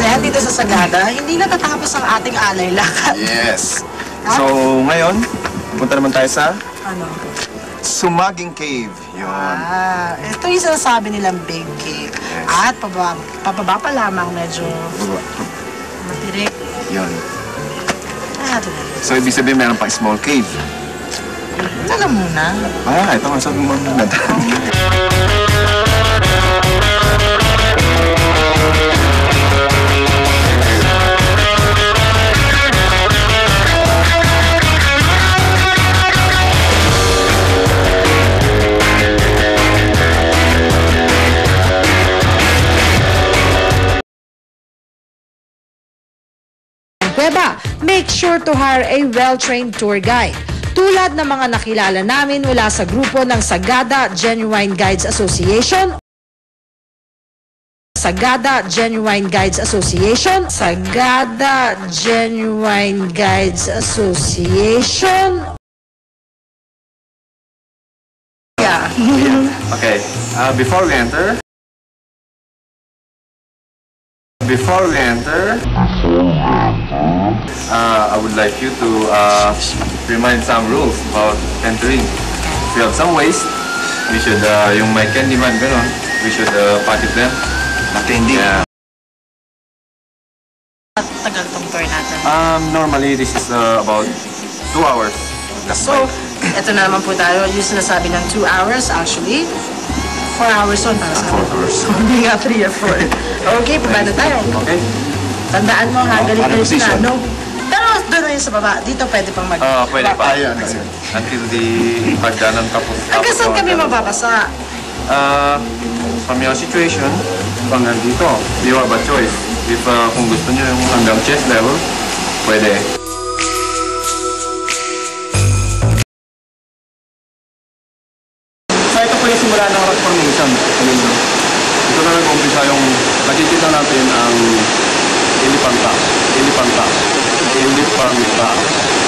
Ayan, dito sa Sagada, hindi natatapos ang ating alay lakad. Yes. So, ngayon, punta naman tayo sa Ano? Sumaging Cave. Yun. Ito yung sinasabi nilang Big Cave. Yes. At pababa pa lamang, medyo matirik. Yun. Ito na. So, ibig sabihin meron pang small cave. Alam mo na. Ito nga sabi mo muna. Make sure to hire a well-trained tour guide. Tulad ng mga nakilala namin mula sa grupo ng Sagada Genuine Guides Association, Sagada Genuine Guides Association, Sagada Genuine Guides Association. Yeah. Okay, before we enter, I would like you to remind some rules about entering. If you have some waste, we should, yung may candyman, gano'n, we should pocket them. Candy? Yeah. Tagal tong tour natin. Normally, this is about 2 hours. So, ito na naman po tayo. Yung sinasabi ng 2 hours, actually. 4 hours on para sa 4 hours. Hindi nga 3 or 4. Okay, pababa na tayo. Okay. Tandaan mo, galing Anong na. position? No? Pero doon na yun sa baba. Dito pwede pang mag... Pwede pa. Until the pagdanan tapos. Hanggang saan kami mababasa? From your situation, hanggang dito, you have a choice. If kung gusto nyo yung hanggang chest level, pwede. So ito po yung simula ng rock formation. Ito na nag-umpisa yung nakikita natin ang elipanta.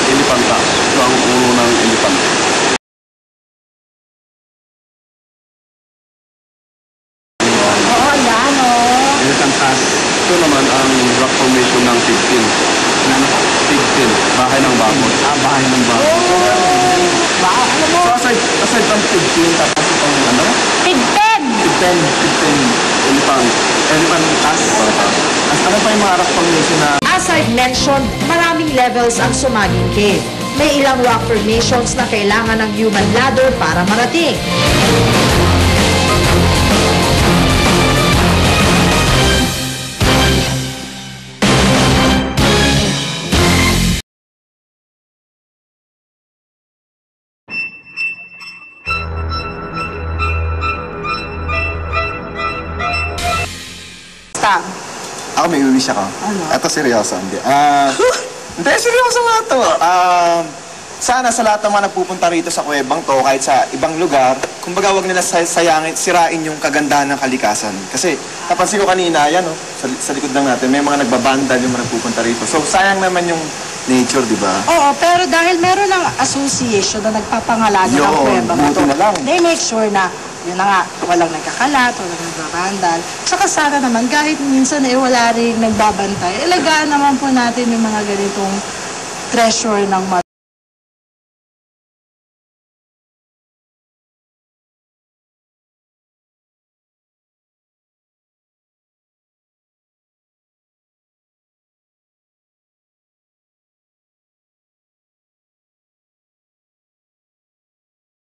Ito ang ulo ng elipanta. Oo, yan o. Ito naman ang rock formation ng 15. Bahay ng Baboy. Bahay ng Baboy. Wow, ano mo? So aside from 15, tapos itong ano? Pigpen! 15 elephant task. Ano pa yung mga rock formation na As I've mentioned, maraming levels ang Sumaging Cave. May ilang rock formations na kailangan ng human ladder para marating. Stop. Ako may wish ako. Ano? Ito seryoso. Hindi, seryoso nga ito. Sana sa lahat ng mga nagpupunta rito sa kuwebang to, kahit sa ibang lugar, kumbaga wag nila sayangin, sirain yung kagandahan ng kalikasan. Kasi, napansin ko kanina, yan o, sa likod lang natin, may mga nagbabandal yung mga nagpupunta rito. So, sayang naman yung nature, di ba? Oo, pero dahil meron ng association na nagpapangalaga ng Yun, kuweba mo buti na lang. they make sure na yun na nga, walang nagkakalat, walang nagbabandal. Tsaka sana naman, kahit minsan wala rin nagbabantay, ilagaan naman po natin yung mga ganitong treasure ng